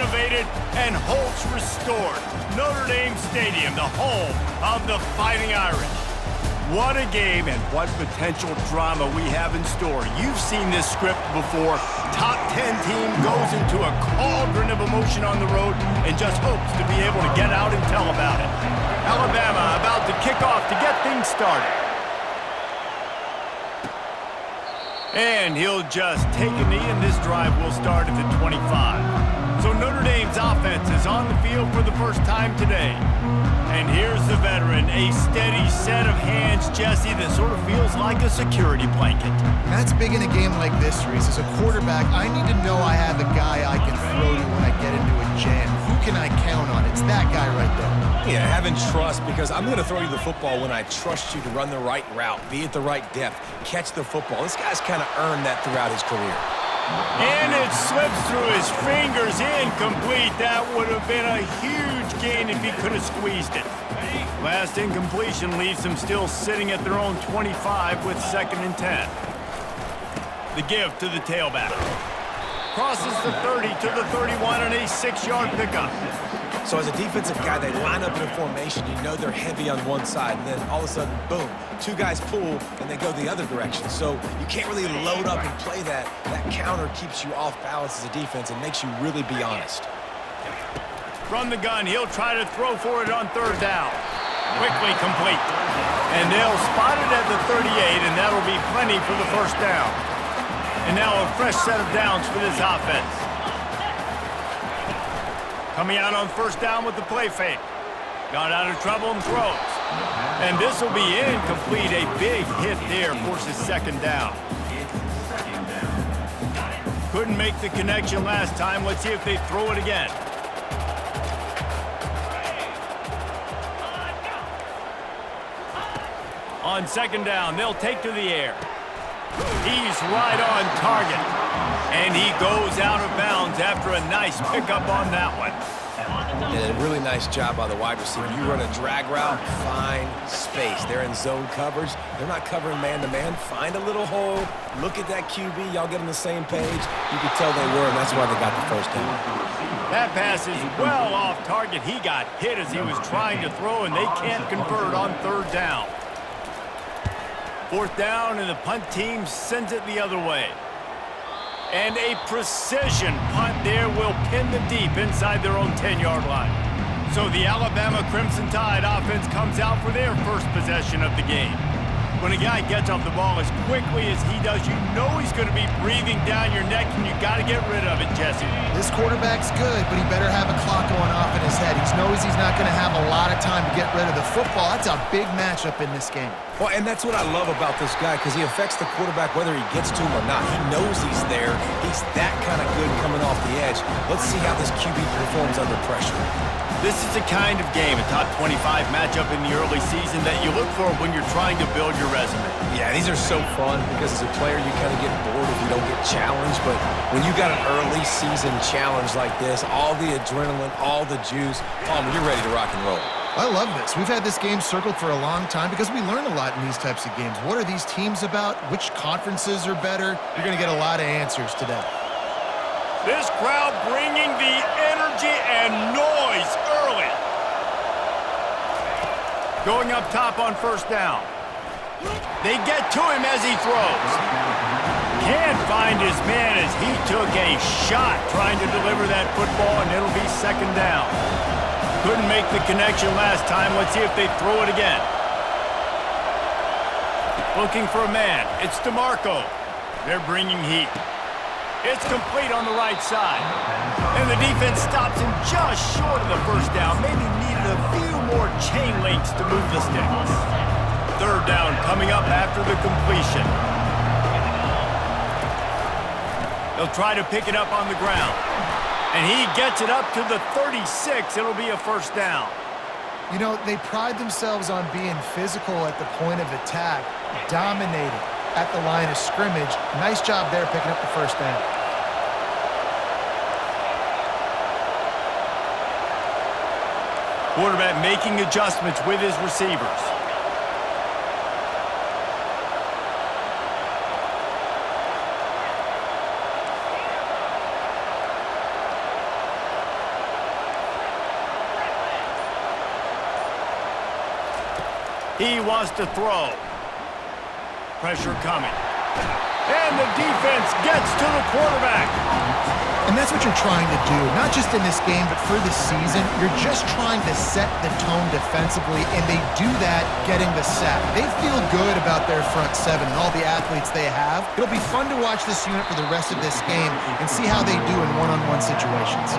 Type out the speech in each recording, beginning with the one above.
renovated and Holtz restored. Notre Dame Stadium, the home of the Fighting Irish. What a game and what potential drama we have in store. You've seen this script before. Top 10 team goes into a cauldron of emotion on the road and just hopes to be able to get out and tell about it. Alabama about to kick off to get things started. And he'll just take a knee, and this drive will start at the 25. So Notre Dame's offense is on the field for the first time today. And here's the veteran, a steady set of hands, Jesse, that sort of feels like a security blanket. That's big in a game like this, Reese. As a quarterback, I need to know I have a guy I can throw to when I get into a jam. Who can I count on? It's that guy right there. Yeah, having trust, because I'm going to throw you the football when I trust you to run the right route, be at the right depth, catch the football. This guy's kind of earned that throughout his career. And it slips through his fingers, incomplete. That would have been a huge gain if he could have squeezed it. Last incompletion leaves them still sitting at their own 25 with 2nd and 10. The give to the tailback. Crosses the 30 to the 31 and a 6-yard pickup. So as a defensive guy, they line up in a formation. You know they're heavy on one side, and then all of a sudden, boom, 2 guys pull, and they go the other direction. So you can't really load up and play that. That counter keeps you off balance as a defense and makes you really be honest. From the gun, he'll try to throw for it on 3rd down. Quickly complete. And they'll spot it at the 38, and that'll be plenty for the 1st down. And now a fresh set of downs for this offense. Coming out on 1st down with the play fake. Got out of trouble and throws. And this will be incomplete. A big hit there forces 2nd down. Couldn't make the connection last time. Let's see if they throw it again. On 2nd down, they'll take to the air. He's right on target. And he goes out of bounds after a nice pickup on that one. And a really nice job by the wide receiver. You run a drag route, find space. They're in zone coverage. They're not covering man-to-man. Find a little hole. Look at that QB. Y'all get on the same page. You can tell they were, and that's why they got the 1st down. That pass is well off target. He got hit as he was trying to throw, and they can't convert on 3rd down. 4th down, and the punt team sends it the other way. And a precision punt there will pin them deep inside their own 10-yard line. So the Alabama Crimson Tide offense comes out for their first possession of the game. When a guy gets off the ball as quickly as he does, you know he's going to be breathing down your neck, and you got to get rid of it, Jesse. This quarterback's good, but he better have a clock going off in his head. He knows he's not going to have a lot of time to get rid of the football. That's a big matchup in this game. Well, and that's what I love about this guy, because he affects the quarterback whether he gets to him or not. He knows he's there. He's that kind of good coming off the edge. Let's see how this QB performs under pressure. This is the kind of game, a top 25 matchup in the early season, that you look for when you're trying to build your resume. Yeah, these are so fun because as a player, you kind of get bored if you don't get challenged. But when you got an early season challenge like this, all the adrenaline, all the juice, Palmer, you're ready to rock and roll. I love this. We've had this game circled for a long time because we learn a lot in these types of games. What are these teams about? Which conferences are better? You're going to get a lot of answers today. This crowd bringing the energy and noise early. Going up top on 1st down. They get to him as he throws. Can't find his man as he took a shot trying to deliver that football, and it'll be 2nd down. Couldn't make the connection last time. Let's see if they throw it again. Looking for a man. It's DeMarco. They're bringing heat. It's complete on the right side. And the defense stops him just short of the 1st down. Maybe needed a few more chain links to move the sticks. 3rd down coming up after the completion. They'll try to pick it up on the ground. And he gets it up to the 36. It'll be a 1st down. You know, they pride themselves on being physical at the point of attack, dominating at the line of scrimmage. Nice job there picking up the 1st down. Quarterback making adjustments with his receivers. He wants to throw. Pressure coming. And the defense gets to the quarterback. And that's what you're trying to do, not just in this game, but for this season. You're just trying to set the tone defensively, and they do that getting the sack. They feel good about their front seven and all the athletes they have. It'll be fun to watch this unit for the rest of this game and see how they do in one-on-one situations.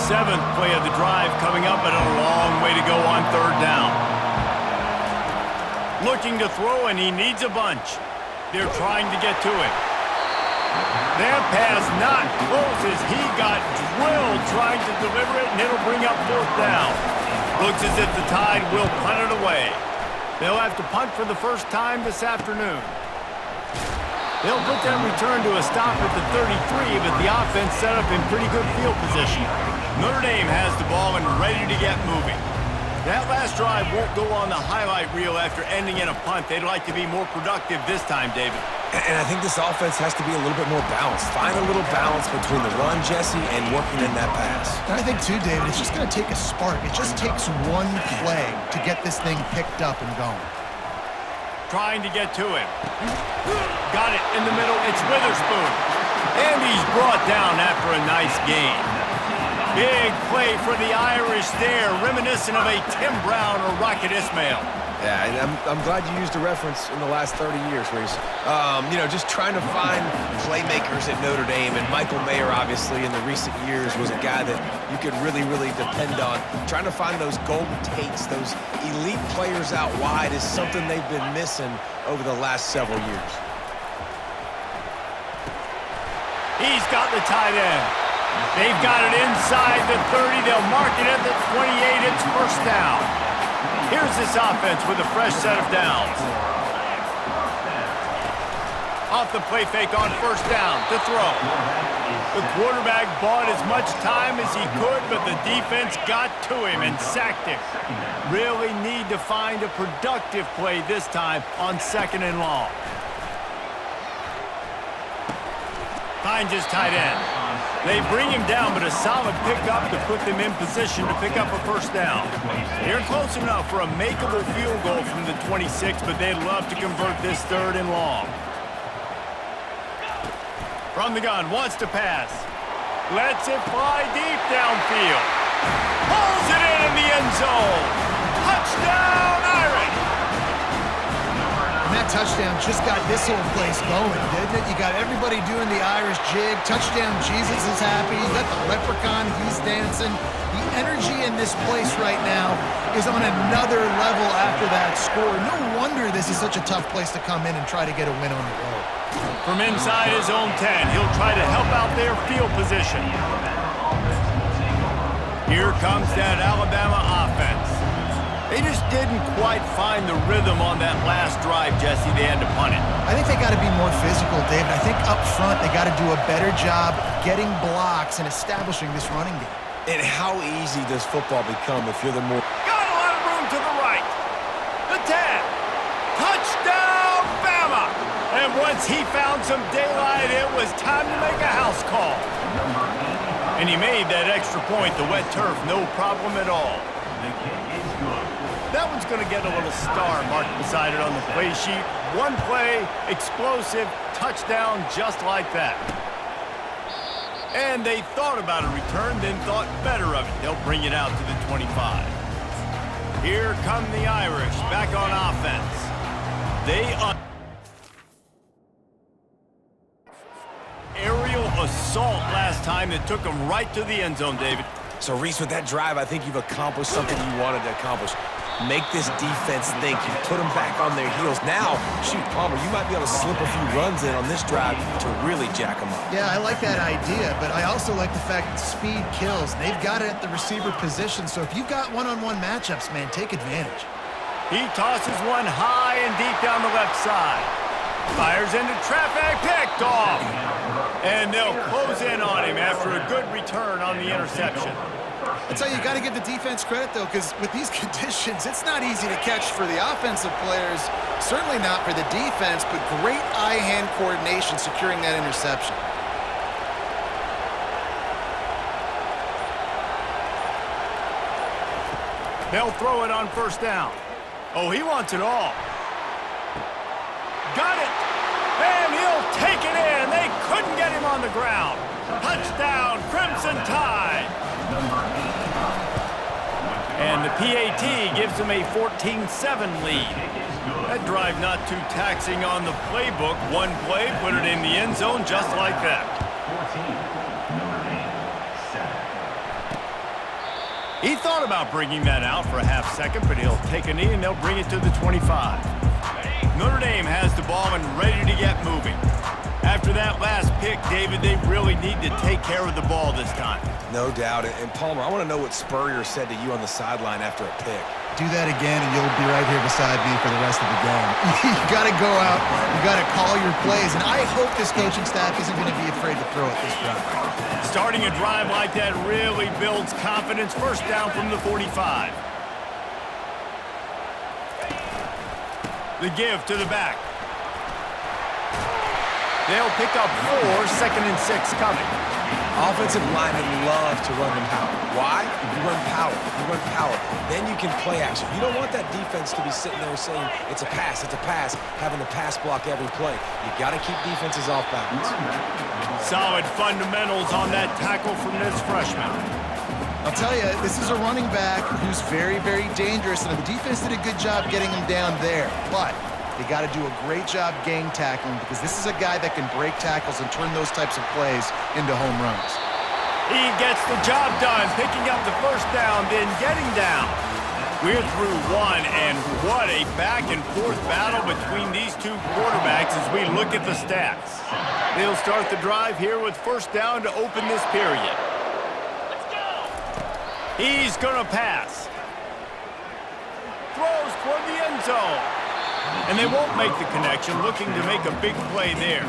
Seventh play of the drive coming up, and a long way to go on third down. Looking to throw, and he needs a bunch. They're trying to get to him. That pass not close as he got drilled trying to deliver it, and it'll bring up fourth down. Looks as if the Tide will punt it away. They'll have to punt for the first time this afternoon. They'll put that return to a stop at the 33, but the offense set up in pretty good field position. Notre Dame has the ball and ready to get moving. That last drive won't go on the highlight reel after ending in a punt. They'd like to be more productive this time, David. And I think this offense has to be a little bit more balanced. Find a little balance between the run, Jesse, and working in that pass. And I think, too, David, it's just going to take a spark. It just takes one play to get this thing picked up and going. Trying to get to him. Got it in the middle. It's Witherspoon. And he's brought down after a nice gain. Big play for the Irish there, reminiscent of a Tim Brown or Rocket Ismail. Yeah, and I'm glad you used a reference in the last 30 years, Reese. You know, just trying to find playmakers at Notre Dame, and Michael Mayer, obviously, in the recent years, was a guy that you could really, really depend on. Trying to find those golden takes, those elite players out wide is something they've been missing over the last several years. He's got the tight end. They've got it inside the 30. They'll mark it at the 28. It's first down. Here's this offense with a fresh set of downs. Off the play fake on first down to throw. The quarterback bought as much time as he could, but the defense got to him and sacked him. Really need to find a productive play this time on second and long. Finds his tight end. They bring him down, but a solid pickup to put them in position to pick up a first down. They're close enough for a makeable field goal from the 26, but they'd love to convert this third and long. From the gun, wants to pass. Lets it fly deep downfield. Pulls it in the end zone. Touchdown, Irish! And that touchdown just got this whole place going, didn't it? You got everybody doing the Irish jig. Touchdown, Jesus is happy. You got the leprechaun, he's dancing. The energy in this place right now is on another level after that score. No wonder this is such a tough place to come in and try to get a win on the road. From inside his own 10, he'll try to help out their field position. Here comes that Alabama offense. They just didn't quite find the rhythm on that last drive, Jesse. They had to punt it. I think they got to be more physical, David. I think up front they got to do a better job getting blocks and establishing this running game. And how easy does football become if you're the more... Got a lot of room to the right. The 10. Touchdown, BAMA! And once he found some daylight, it was time to make a house call. And he made that extra point, the wet turf, no problem at all. That one's going to get a little star marked beside it on the play sheet. One play, explosive, touchdown just like that. And they thought about a return, then thought better of it. They'll bring it out to the 25. Here come the Irish back on offense. They aerial assault last time that took them right to the end zone, David. So, Reese, with that drive, I think you've accomplished something you wanted to accomplish. Make this defense think. You've put them back on their heels. Now, shoot, Palmer, you might be able to slip a few runs in on this drive to really jack them up. Yeah, I like that idea, but I also like the fact that speed kills. They've got it at the receiver position, so if you've got one-on-one matchups, man, take advantage. He tosses one high and deep down the left side. Fires into traffic, picked off. And they'll close in on him after a good return on the interception. I tell you, you got to give the defense credit, though, because with these conditions, it's not easy to catch for the offensive players, certainly not for the defense, but great eye-hand coordination securing that interception. They'll throw it on first down. Oh, he wants it all. Got it. And he'll take it in. They couldn't get him on the ground. Touchdown, Crimson Tide. And the PAT gives them a 14-7 lead. That drive not too taxing on the playbook. One play, put it in the end zone just like that. He thought about bringing that out for a half second, but he'll take a knee and they'll bring it to the 25. Notre Dame has the ball and ready to get moving. After that last pick, David, they really need to take care of the ball this time. No doubt. And Palmer, I want to know what Spurrier said to you on the sideline after a pick. Do that again, and you'll be right here beside me for the rest of the game. You got to go out. You got to call your plays, and I hope this coaching staff isn't going to be afraid to throw it this drive. Starting a drive like that really builds confidence. First down from the 45. The give to the back. They'll pick up 4, 2nd and 6 coming. Offensive linemen love to run the power. Why? You run power. You run power. Then you can play action. You don't want that defense to be sitting there saying, it's a pass, having to pass block every play. You got to keep defenses off balance. Solid fundamentals on that tackle from this freshman. I'll tell you, this is a running back who's very, very dangerous, and the defense did a good job getting him down there. But they got to do a great job gang tackling because this is a guy that can break tackles and turn those types of plays into home runs. He gets the job done, picking up the first down, then getting down. We're through one, and what a back-and-forth battle between these two quarterbacks as we look at the stats. They'll start the drive here with first down to open this period. He's going to pass. Throws toward the end zone. And they won't make the connection, looking to make a big play there.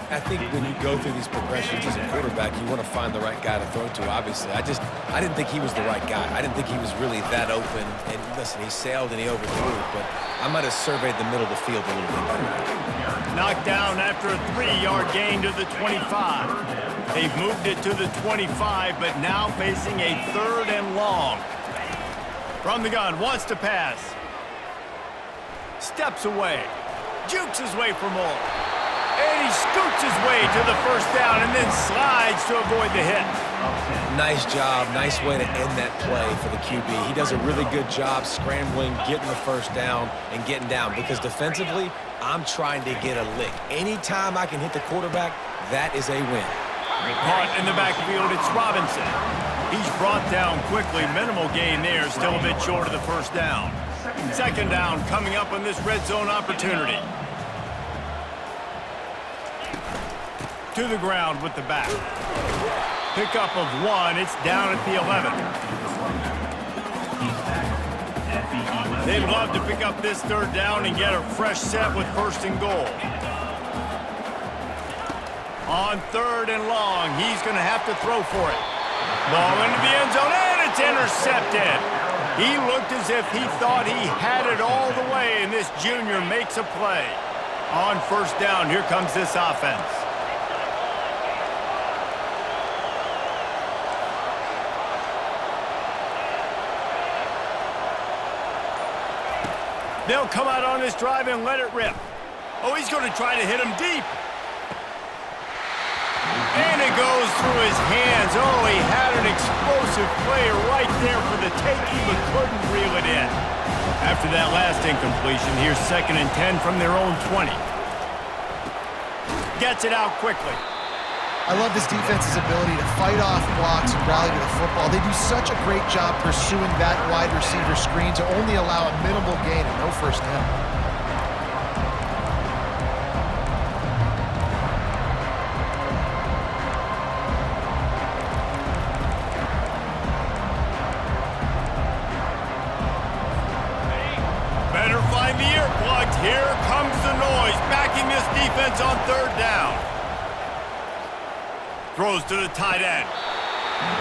I think when you go through these progressions as a quarterback, you want to find the right guy to throw to, obviously. I didn't think he was the right guy. I didn't think he was really that open. And listen, he sailed and he overthrew it, but I might have surveyed the middle of the field a little bit better. Knocked down after a 3-yard gain to the 25. They've moved it to the 25, but now facing a 3rd and long. From the gun, wants to pass. Steps away, jukes his way for more, and he scoots his way to the first down and then slides to avoid the hit. Nice job, nice way to end that play for the QB. He does a really good job scrambling, getting the first down, and getting down because defensively, I'm trying to get a lick. Anytime I can hit the quarterback, that is a win. Caught in the backfield, it's Robinson. He's brought down quickly, minimal gain there, still a bit short of the first down. Second down coming up on this red zone opportunity. To the ground with the back. Pickup of 1. It's down at the 11. They'd love to pick up this third down and get a fresh set with first and goal. On 3rd and long, he's going to have to throw for it. Ball into the end zone, and it's intercepted. He looked as if he thought he had it all the way, and this junior makes a play. On first down, here comes this offense. They'll come out on this drive and let it rip. Oh, he's going to try to hit him deep. And it goes through his hands. Oh, he had an explosive player right there for the taking, but couldn't reel it in. After that last incompletion, here's 2nd and 10 from their own 20. Gets it out quickly. I love this defense's ability to fight off blocks and rally to the football. They do such a great job pursuing that wide receiver screen to only allow a minimal gain and no first down. Better find the earplugs. Here comes the noise, backing this defense on 3rd down. Throws to the tight end.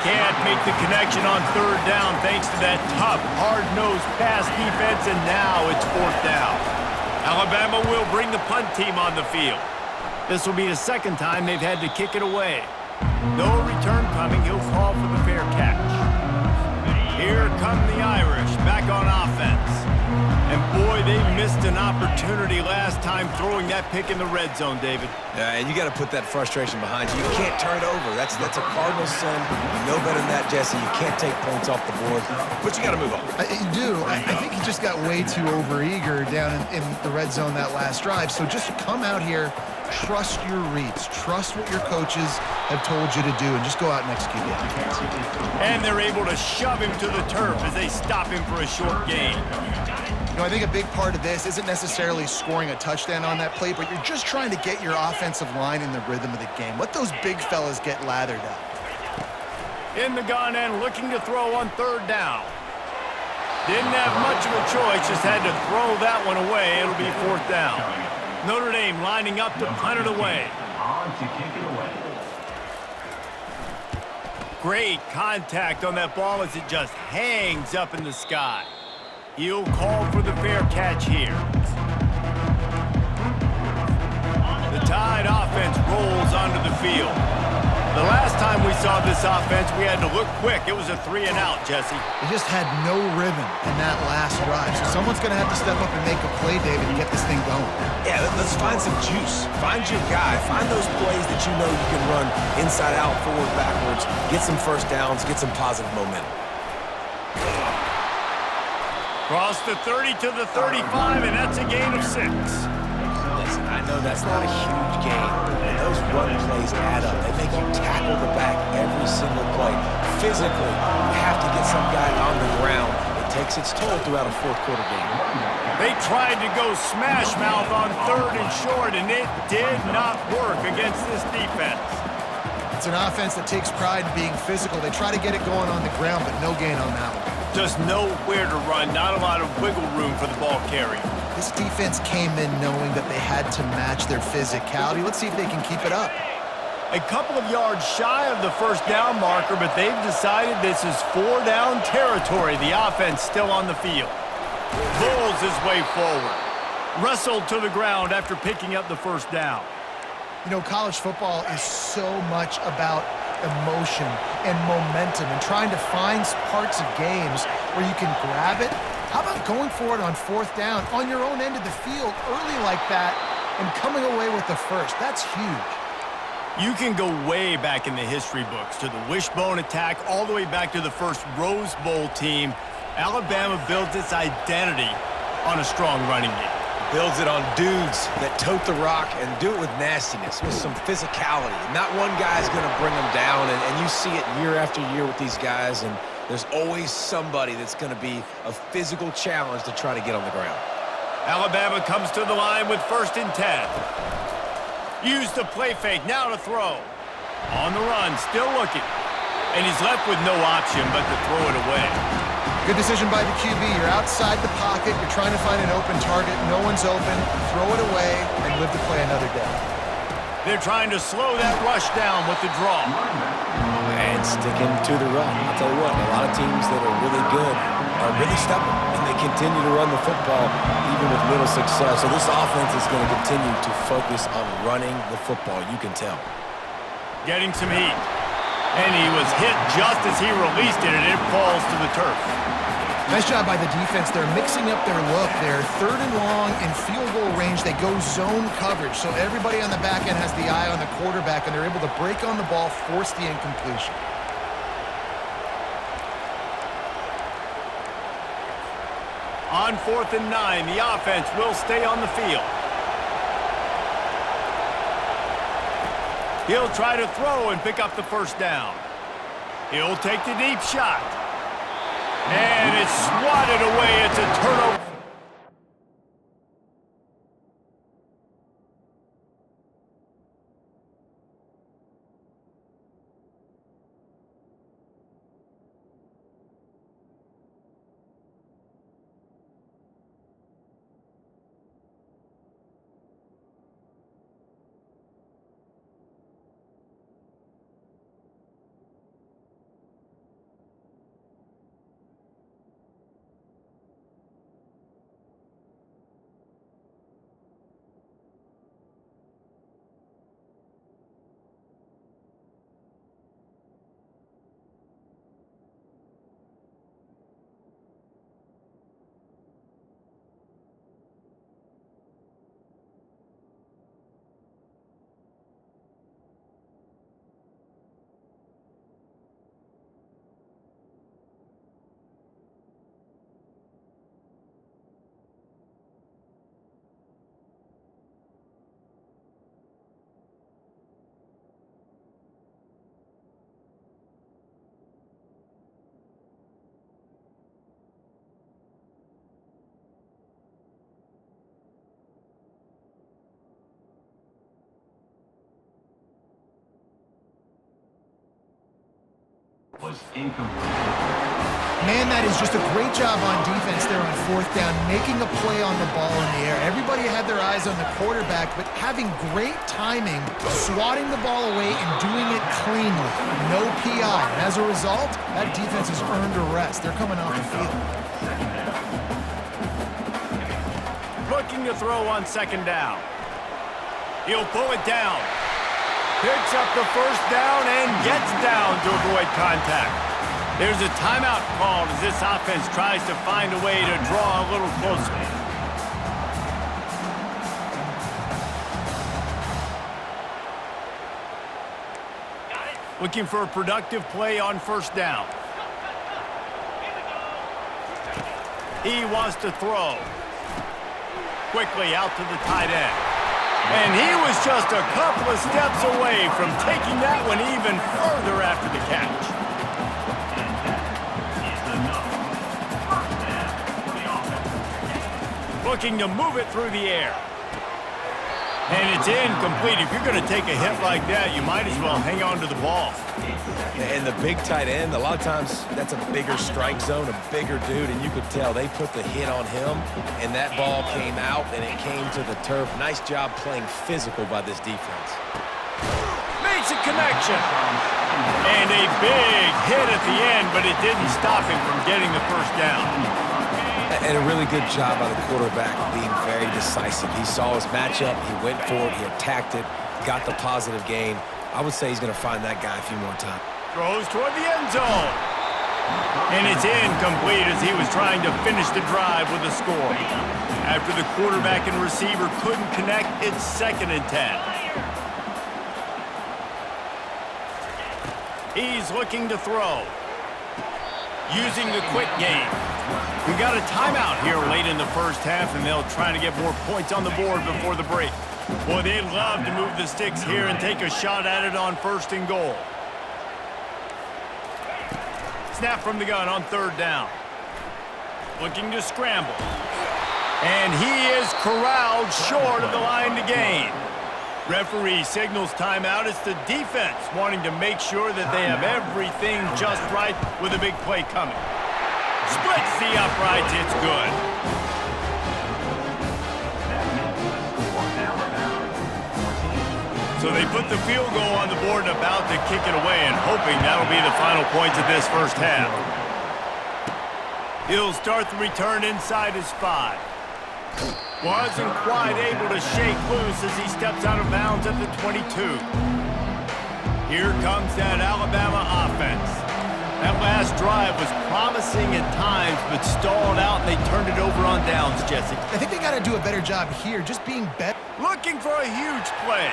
Can't make the connection on 3rd down thanks to that tough, hard-nosed pass defense, and now it's 4th down. Alabama will bring the punt team on the field. This will be the 2nd time they've had to kick it away. No return coming. He'll call for the fair catch. Here comes come the Irish back on offense. And boy, they missed an opportunity last time throwing that pick in the red zone, David. Yeah, and you got to put that frustration behind you. You can't turn it over. That's a Cardinal sin. You know better than that, Jesse. You can't take points off the board, but you got to move on. You do. I think he just got way too overeager down in the red zone that last drive. So just come out here, trust your reads, trust what your coaches have told you to do, and just go out and execute the offense. And they're able to shove him to the turf as they stop him for a short gain. You know, I think a big part of this isn't necessarily scoring a touchdown on that play, but you're just trying to get your offensive line in the rhythm of the game. Let those big fellas get lathered up. In the gun and looking to throw on third down. Didn't have much of a choice, just had to throw that one away. It'll be fourth down. Notre Dame lining up to punt it away. Great contact on that ball as it just hangs up in the sky. He'll call for the fair catch here. The Tide offense rolls onto the field. The last time we saw this offense, we had to look quick. It was a 3-and-out, Jesse. They just had no rhythm in that last drive. So someone's going to have to step up and make a play, David, and get this thing going. Yeah, let's find some juice. Find your guy. Find those plays that you know you can run inside out, forward, backwards. Get some first downs. Get some positive momentum. Cross the 30 to the 35, and that's a gain of 6. Listen, I know that's not a huge gain, and those run plays add up. They make you tackle the back every single play. Physically, you have to get some guy on the ground. It takes its toll throughout a fourth-quarter game. They tried to go smash mouth on third and short, and it did not work against this defense. It's an offense that takes pride in being physical. They try to get it going on the ground, but no gain on that one. Just nowhere to run, not a lot of wiggle room for the ball carrier. This defense came in knowing that they had to match their physicality. Let's see if they can keep it up. A couple of yards shy of the first down marker, but they've decided this is 4-down territory. The offense still on the field. Bulls his way forward. Wrestled to the ground after picking up the first down. You know, college football is so much about emotion and momentum and trying to find parts of games where you can grab it. How about going for it on fourth down on your own end of the field early like that and coming away with the first? That's huge. You can go way back in the history books to the wishbone attack all the way back to the first Rose Bowl team. Alabama builds its identity on a strong running game. Builds it on dudes that tote the rock and do it with nastiness, with some physicality. Not one guy's going to bring them down, and you see it year after year with these guys, and there's always somebody that's going to be a physical challenge to try to get on the ground. Alabama comes to the line with 1st and 10. Use the play fake, now to throw. On the run, still looking. And he's left with no option but to throw it away. Good decision by the QB. You're outside the pocket. You're trying to find an open target. No one's open. Throw it away and live to play another day. They're trying to slow that rush down with the draw. And sticking to the run. I'll tell you what, a lot of teams that are really good are really stubborn, and they continue to run the football even with little success. So this offense is going to continue to focus on running the football, you can tell. Getting some heat. And he was hit just as he released it, and it falls to the turf. Nice job by the defense. They're mixing up their look. They're 3rd and long in field goal range. They go zone coverage, so everybody on the back end has the eye on the quarterback, and they're able to break on the ball, force the incompletion. On 4th and 9, the offense will stay on the field. He'll try to throw and pick up the first down. He'll take the deep shot. And it's swatted away. It's a turnover. Man, that is just a great job on defense there on 4th down, making a play on the ball in the air. Everybody had their eyes on the quarterback, but having great timing, swatting the ball away and doing it cleanly. No PI. And as a result, that defense has earned a rest. They're coming off the field. Looking to throw on 2nd down. He'll pull it down. Picks up the 1st down and gets down to avoid contact. There's a timeout called as this offense tries to find a way to draw a little closer. Looking for a productive play on 1st down. He wants to throw. Quickly out to the tight end. And he was just a couple of steps away from taking that one even further after the catch. Looking to move it through the air. And it's incomplete. If you're going to take a hit like that, you might as well hang on to the ball. And the big tight end, a lot of times that's a bigger strike zone, a bigger dude, and you could tell they put the hit on him, and that ball came out, and it came to the turf. Nice job playing physical by this defense. Makes a connection. And a big hit at the end, but it didn't stop him from getting the 1st down. And a really good job by the quarterback being very decisive. He saw his matchup, he went for it, he attacked it, got the positive gain. I would say he's going to find that guy a few more times. Throws toward the end zone. And it's incomplete as he was trying to finish the drive with a score. After the quarterback and receiver couldn't connect, it's 2nd and 10. He's looking to throw. Using the quick game. We got a timeout here late in the 1st half, and they'll try to get more points on the board before the break. Boy, they'd love to move the sticks here and take a shot at it on 1st and goal. Snap from the gun on 3rd down. Looking to scramble. And he is corralled short of the line to gain. Referee signals timeout. It's the defense wanting to make sure that they have everything just right with a big play coming. Splits the uprights. It's good. So they put the field goal on the board and about to kick it away, and hoping that'll be the final points of this 1st half. He'll start the return inside his 5. Wasn't quite able to shake loose as he steps out of bounds at the 22. Here comes that Alabama offense. That last drive was promising at times, but stalled out, and they turned it over on downs, Jesse. I think they got to do a better job here, just being better. Looking for a huge play.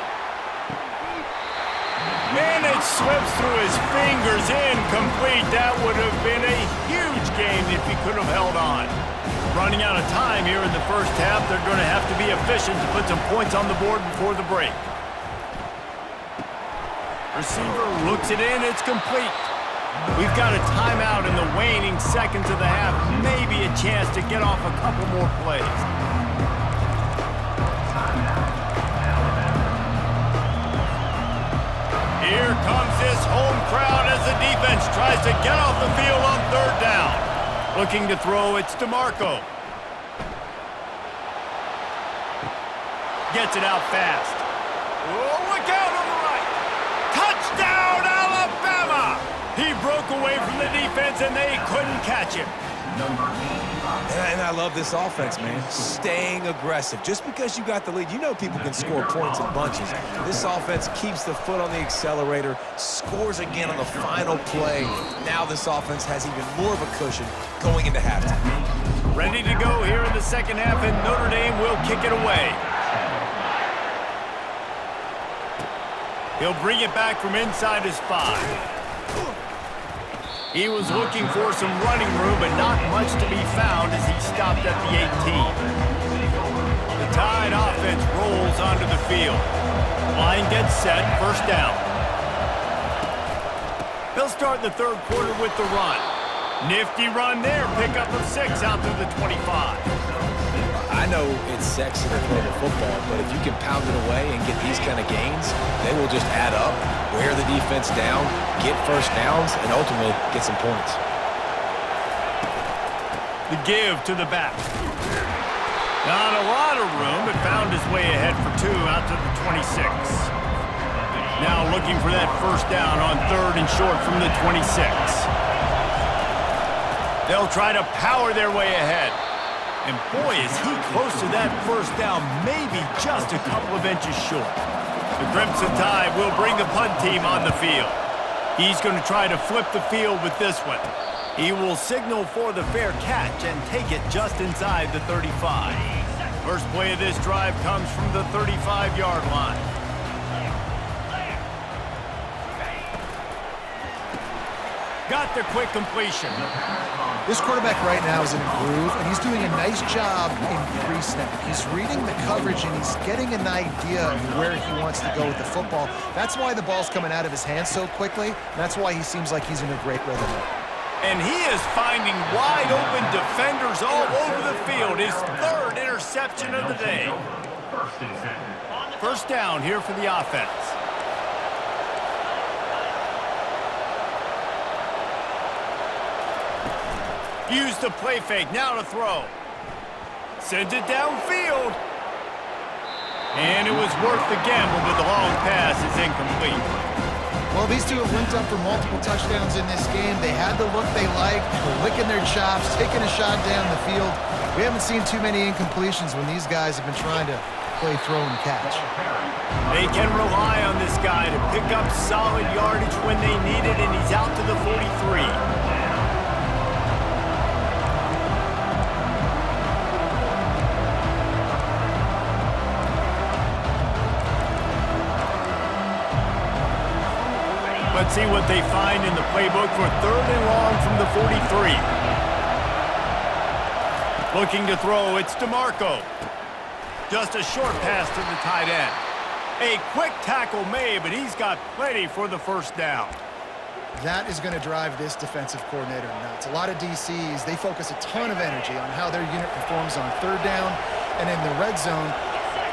Man, it slips through his fingers, incomplete. That would have been a huge game if he could have held on. Running out of time here in the 1st half, they're going to have to be efficient to put some points on the board before the break. Receiver looks it in, it's complete. We've got a timeout in the waning seconds of the half, maybe a chance to get off a couple more plays. Here comes this home crowd as the defense tries to get off the field on 3rd down. Looking to throw, it's DeMarco. Gets it out fast. Oh, look out on the right. Touchdown, Alabama! He broke away from the defense, and they couldn't catch him. And I love this offense, man. Staying aggressive. Just because you got the lead, you know people can score points in bunches. This offense keeps the foot on the accelerator, scores again on the final play. Now this offense has even more of a cushion going into halftime. Ready to go here in the 2nd half, and Notre Dame will kick it away. He'll bring it back from inside his 5. He was looking for some running room, but not much to be found as he stopped at the 18. The Tide offense rolls onto the field. Line gets set, 1st down. They'll start the 3rd quarter with the run. Nifty run there, pickup of 6 out to the 25. I know it's sexy to throw the football, but if you can pound it away and get these kind of gains, they will just add up, wear the defense down, get first downs, and ultimately get some points. The give to the back. Not a lot of room, but found his way ahead for 2 out to the 26. Now looking for that first down on 3rd and short from the 26. They'll try to power their way ahead. And boy, is he close to that first down, maybe just a couple of inches short. The Crimson Tide will bring the punt team on the field. He's going to try to flip the field with this one. He will signal for the fair catch and take it just inside the 35. First play of this drive comes from the 35-yard line. Got the quick completion. This quarterback right now is in a groove, and he's doing a nice job in pre-snap. He's reading the coverage, and he's getting an idea of where he wants to go with the football. That's why the ball's coming out of his hands so quickly. That's why he seems like he's in a great rhythm. And he is finding wide-open defenders all over the field. His 3rd interception of the day. First down here for the offense. Use the play fake, now to throw. Sends it downfield. And it was worth the gamble, but the long pass is incomplete. Well, these two have linked up for multiple touchdowns in this game. They had the look they liked. They're licking their chops, taking a shot down the field. We haven't seen too many incompletions when these guys have been trying to play throw and catch. They can rely on this guy to pick up solid yardage when they need it, and he's out to the 43. Let's see what they find in the playbook for 3rd and long from the 43. Looking to throw, it's DeMarco. Just a short pass to the tight end. A quick tackle made, but he's got plenty for the first down. That is going to drive this defensive coordinator nuts. A lot of DCs, they focus a ton of energy on how their unit performs on 3rd down and in the red zone.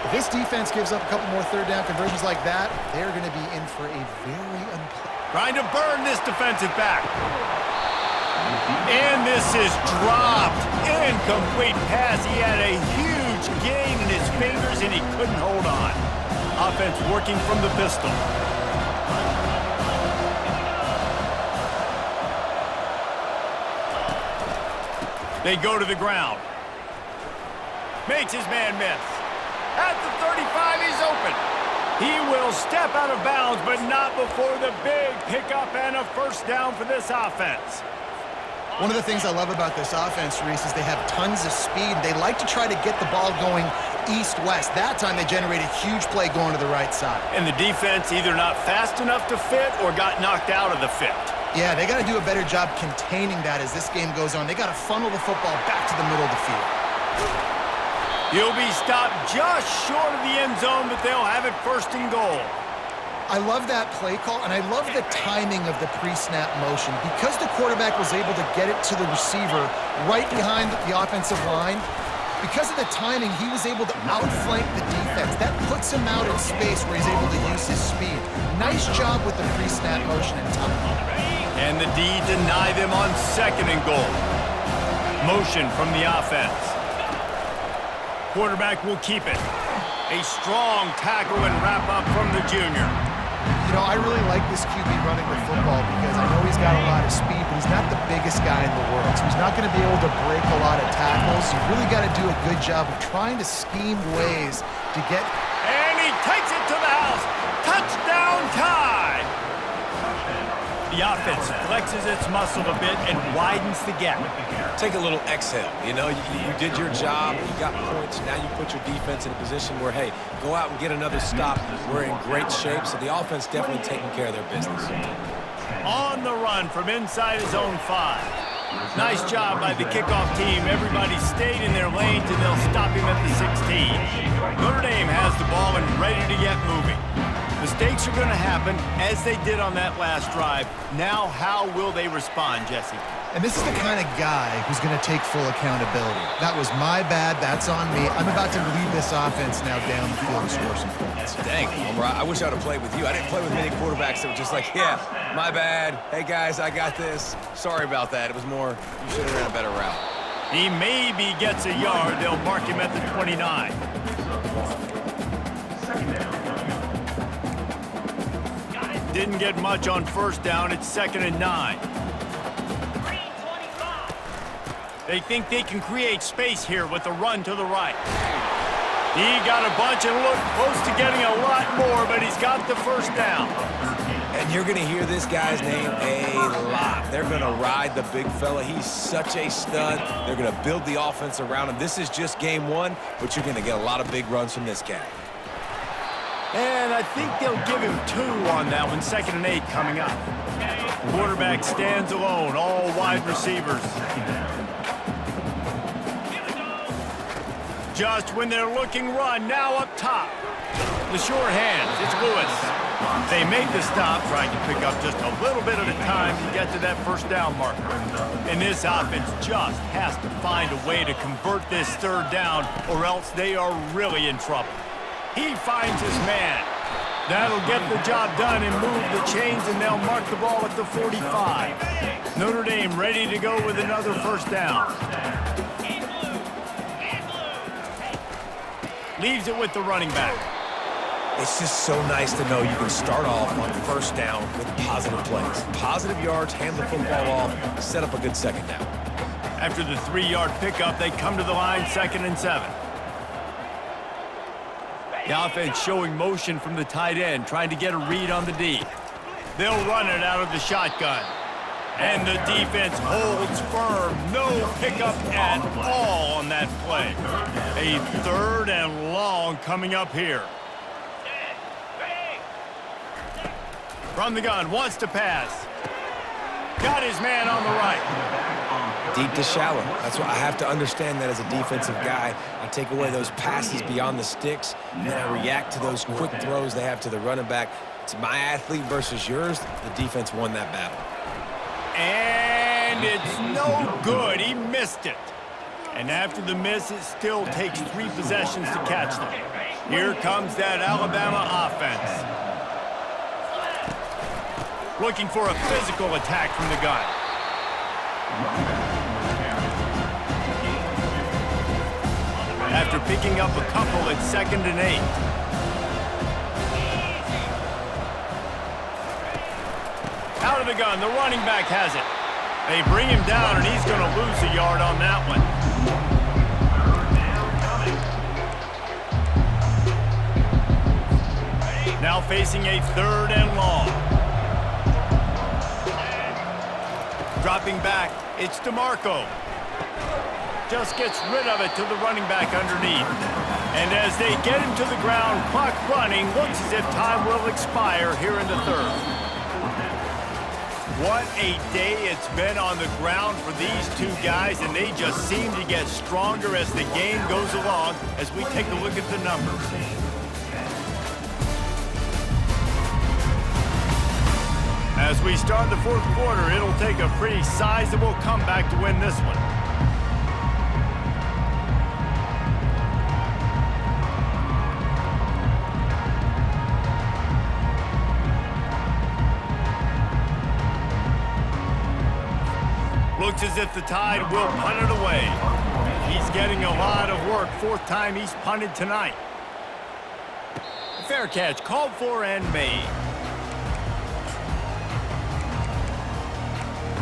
If this defense gives up a couple more 3rd down conversions like that, they're going to be in for a very unpleasant. Trying to burn this defensive back. And this is dropped. Incomplete pass. He had a huge gain in his fingers, and he couldn't hold on. Offense working from the pistol. They go to the ground. Makes his man miss. At the 35, he's open. He will step out of bounds, but not before the big pickup and a first down for this offense. One of the things I love about this offense, Reese, is they have tons of speed. They like to try to get the ball going east-west. That time they generated a huge play going to the right side. And the defense either not fast enough to fit or got knocked out of the fit. Yeah, they got to do a better job containing that as this game goes on. They got to funnel the football back to the middle of the field. He'll be stopped just short of the end zone, but they'll have it 1st and goal. I love that play call, and I love the timing of the pre-snap motion. Because the quarterback was able to get it to the receiver right behind the offensive line, because of the timing, he was able to outflank the defense. That puts him out in space where he's able to use his speed. Nice job with the pre-snap motion and timing. And the D deny them on 2nd and goal. Motion from the offense. Quarterback will keep it. A strong tackle and wrap up from the junior. You know, I really like this QB running the football because I know he's got a lot of speed, but he's not the biggest guy in the world. So he's not going to be able to break a lot of tackles. You really got to do a good job of trying to scheme ways to get... And he takes it to the house. Touchdown Tide! The offense flexes its muscle a bit and widens the gap. Take a little exhale. You know, you did your job, you got points, now you put your defense in a position where, hey, go out and get another stop. We're in great shape, so the offense definitely taking care of their business. On the run from inside his own 5. Nice job by the kickoff team. Everybody stayed in their lanes, and they'll stop him at the 16. Notre Dame has the ball and ready to get moving. Mistakes are going to happen, as they did on that last drive. Now, how will they respond, Jesse? And this is the kind of guy who's going to take full accountability. That was my bad. That's on me. I'm about to lead this offense now down the field and score some points. Dang, Homer, I wish I would have played with you. I didn't play with many quarterbacks that were just like, yeah, my bad. Hey, guys, I got this. Sorry about that. It was more, you should have ran a better route. He maybe gets a yard. They'll mark him at the 29. Didn't get much on first down. It's 2nd and 9. They think they can create space here with a run to the right. He got a bunch and looked close to getting a lot more, but he's got the first down. And you're going to hear this guy's name a lot. They're going to ride the big fella. He's such a stud. They're going to build the offense around him. This is just game one, but you're going to get a lot of big runs from this cat. And I think they'll give him 2 on that one. 2nd and 8 coming up. Quarterback stands alone, all wide receivers. Just when they're looking run, now up top. The short hands, it's Lewis. They make the stop, trying to pick up just a little bit at a time to get to that first down marker. And this offense just has to find a way to convert this 3rd down, or else they are really in trouble. He finds his man. That'll get the job done and move the chains, and they'll mark the ball at the 45. Notre Dame ready to go with another first down. Leaves it with the running back. It's just so nice to know you can start off on first down with positive plays. Positive yards, hand the football off, set up a good 2nd down. After the 3-yard pickup, they come to the line, 2nd and 7. The offense showing motion from the tight end, trying to get a read on the D. They'll run it out of the shotgun. And the defense holds firm. No pickup at all on that play. A 3rd and long coming up here. From the gun, wants to pass. Got his man on the right. Deep to shallow. That's why I have to understand that as a defensive guy. I take away those passes beyond the sticks, and then I react to those quick throws they have to the running back. It's my athlete versus yours. The defense won that battle. And it's no good. He missed it. And after the miss, it still takes 3 possessions to catch them. Here comes that Alabama offense. Looking for a physical attack from the gun. After picking up a couple, it's 2nd and 8. Out of the gun, the running back has it. They bring him down, and he's going to lose a yard on that one. Now facing a 3rd and long. Dropping back, it's DeMarco. Just gets rid of it to the running back underneath. And as they get him to the ground, clock running, looks as if time will expire here in the 3rd. What a day it's been on the ground for these 2 guys, and they just seem to get stronger as the game goes along as we take a look at the numbers. As we start the 4th quarter, it'll take a pretty sizable comeback to win this one. Looks as if the Tide will punt it away. He's getting a lot of work. 4th time he's punted tonight. Fair catch called for and made.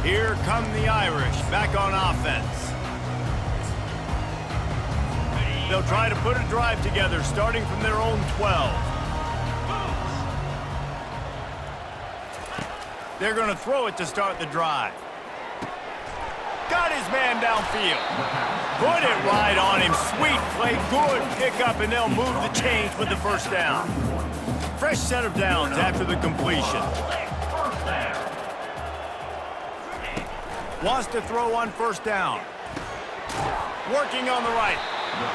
Here come the Irish back on offense. They'll try to put a drive together starting from their own 12. They're going to throw it to start the drive. Got his man downfield. Put it right on him. Sweet play, good pickup, and they'll move the chains with the first down. Fresh set of downs after the completion. Wants to throw on first down. Working on the right.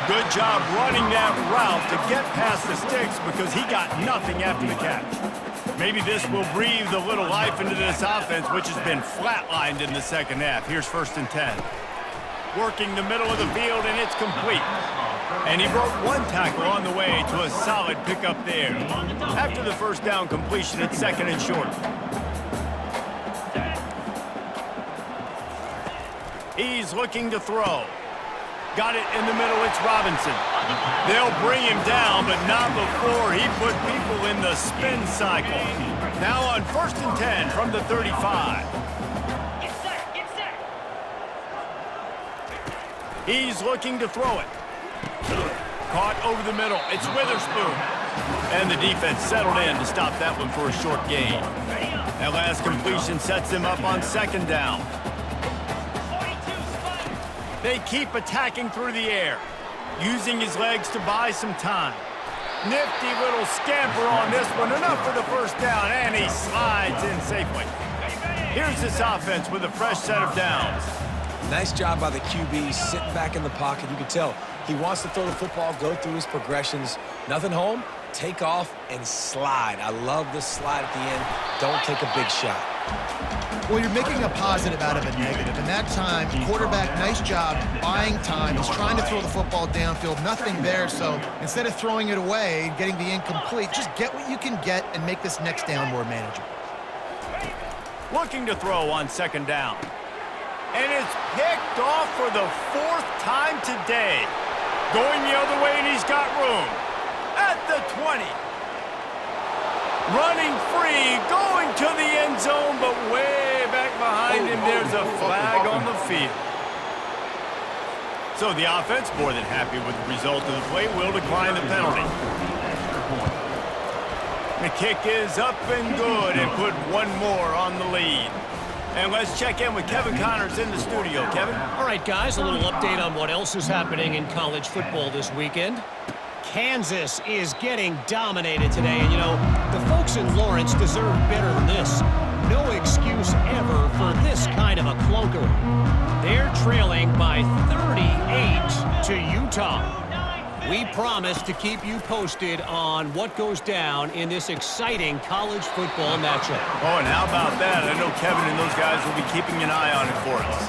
Good job running that route to get past the sticks because he got nothing after the catch. Maybe this will breathe a little life into this offense, which has been flatlined in the second half. Here's 1st and 10. Working the middle of the field, and it's complete. And he broke one tackle on the way to a solid pickup there. After the first down completion, it's 2nd and short. He's looking to throw. Got it in the middle, it's Robinson. They'll bring him down, but not before he put people in the spin cycle. Now on 1st and 10 from the 35. He's looking to throw it. Caught over the middle, it's Witherspoon. And the defense settled in to stop that one for a short gain. That last completion sets him up on 2nd down. They keep attacking through the air, using his legs to buy some time. Nifty little scamper on this one, enough for the first down, and he slides in safely. Here's this offense with a fresh set of downs. Nice job by the QB, sitting back in the pocket. You can tell he wants to throw the football, go through his progressions. Nothing home, take off, and slide. I love this slide at the end. Don't take a big shot. Well, you're making a positive out of a negative. And that time, quarterback, nice job buying time. He's trying to throw the football downfield. Nothing there. So instead of throwing it away, getting the incomplete, just get what you can get and make this next down more manageable. Looking to throw on 2nd down. And it's picked off for the 4th time today. Going the other way, and he's got room. At the 20. Running free, going to the end zone, but way back behind him, there's a flag on the field. So the offense, more than happy with the result of the play, will decline the penalty. The kick is up and good and put one more on the lead. And let's check in with Kevin Connors in the studio. Kevin? All right, guys, a little update on what else is happening in college football this weekend. Kansas is getting dominated today, and, you know, the folks in Lawrence deserve better than this. No excuse ever for this kind of a clunker. They're trailing by 38 to Utah. We promise to keep you posted on what goes down in this exciting college football matchup. Oh, and how about that? I know Kevin and those guys will be keeping an eye on it for us.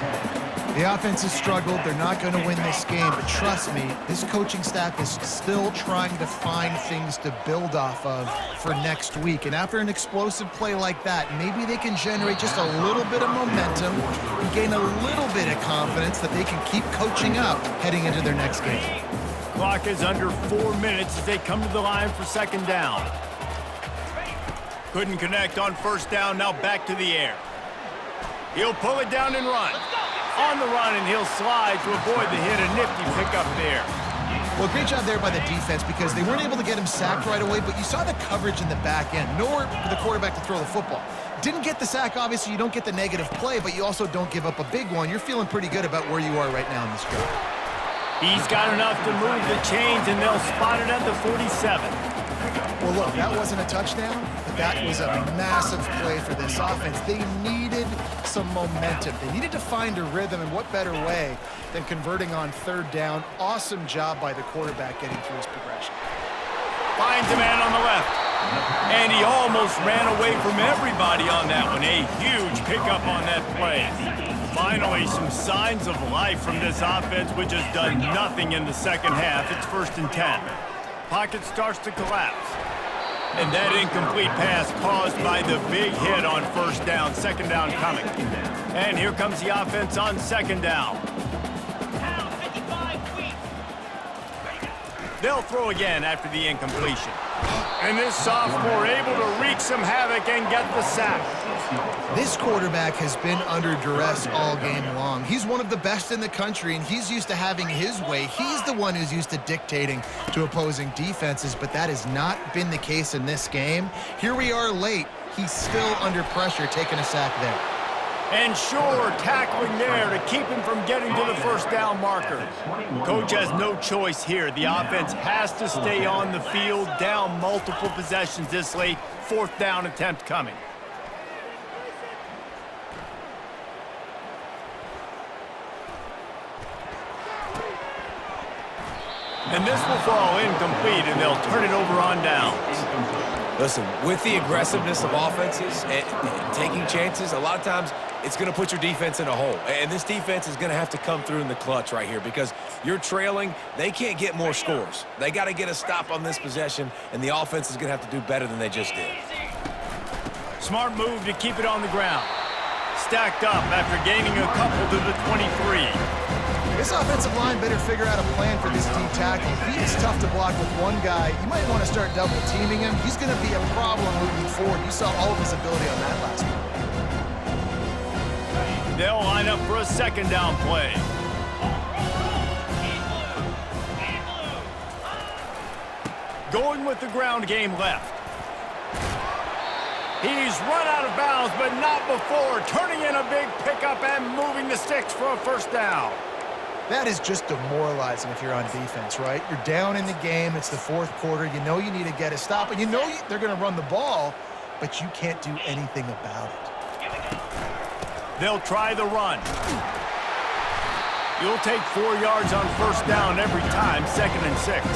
The offense has struggled. They're not going to win this game, but trust me, this coaching staff is still trying to find things to build off of for next week. And after an explosive play like that, maybe they can generate just a little bit of momentum and gain a little bit of confidence that they can keep coaching up heading into their next game. Clock is under 4 minutes as they come to the line for 2nd down. Couldn't connect on 1st down, now back to the air. He'll pull it down and run. On the run, and he'll slide to avoid the hit. A nifty pickup there. Well, great job there by the defense because they weren't able to get him sacked right away, but you saw the coverage in the back end. Nowhere for the quarterback to throw the football. Didn't get the sack, obviously. You don't get the negative play, but you also don't give up a big one. You're feeling pretty good about where you are right now in this drive. He's got enough to move the chains, and they'll spot it at the 47. Well, look, that wasn't a touchdown, but that was a massive play for this offense. They needed some momentum. They needed to find a rhythm, and what better way than converting on 3rd down. Awesome job by the quarterback getting through his progression. Finds a man on the left, and he almost ran away from everybody on that one. A huge pickup on that play. Finally, some signs of life from this offense, which has done nothing in the second half. It's 1st and 10. Pocket starts to collapse. And that incomplete pass caused by the big hit on 1st down. 2nd down coming. And here comes the offense on 2nd down. They'll throw again after the incompletion. And this sophomore able to wreak some havoc and get the sack. This quarterback has been under duress all game long. He's one of the best in the country, and he's used to having his way. He's the one who's used to dictating to opposing defenses, but that has not been the case in this game. Here we are late. He's still under pressure, taking a sack there. And sure, tackling there to keep him from getting to the 1st down marker. Coach has no choice here. The offense has to stay on the field, down multiple possessions this late. 4th down attempt coming. And this will fall incomplete, and they'll turn it over on downs. Listen, with the aggressiveness of offenses and taking chances, a lot of times it's going to put your defense in a hole. And this defense is going to have to come through in the clutch right here because you're trailing. They can't get more scores. They got to get a stop on this possession, and the offense is going to have to do better than they just did. Smart move to keep it on the ground. Stacked up after gaining a couple to the 23. This offensive line better figure out a plan for this D tackle. He is tough to block with one guy. You might want to start double teaming him. He's going to be a problem moving forward. You saw all of his ability on that last one. They'll line up for a second down play. Going with the ground game left. He's run out of bounds, but not before turning in a big pickup and moving the sticks for a first down. That is just demoralizing if you're on defense, right? You're down in the game. It's the fourth quarter. You know you need to get a stop, and you know they're going to run the ball, but you can't do anything about it. They'll try the run. You'll take 4 yards on first down every time, 2nd and 6.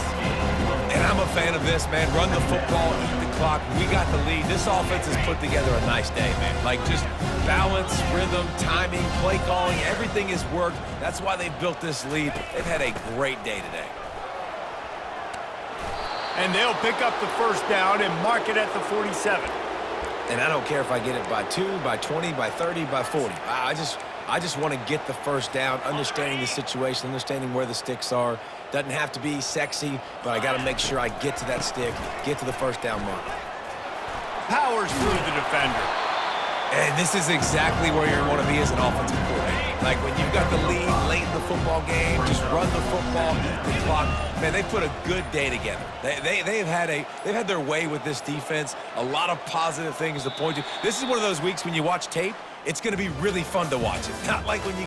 And I'm a fan of this, man. Run the football, eat the clock. We got the lead. This offense has put together a nice day, man. Like, just balance, rhythm, timing, play calling, everything has worked. That's why they've built this lead. They've had a great day today. And they'll pick up the first down and mark it at the 47. And I don't care if I get it by 2, by 20, by 30, by 40. I just want to get the first down, understanding the situation, understanding where the sticks are. Doesn't have to be sexy, but I got to make sure I get to that stick, get to the first down mark. Powers through the defender. And this is exactly where you want to be as an offensive coordinator. Like when you've got the lead late in the football game, just run the football, eat the clock. Man, they put a good day together. They've had their way with this defense. A lot of positive things to point to. This is one of those weeks when you watch tape, it's going to be really fun to watch it. Not like when you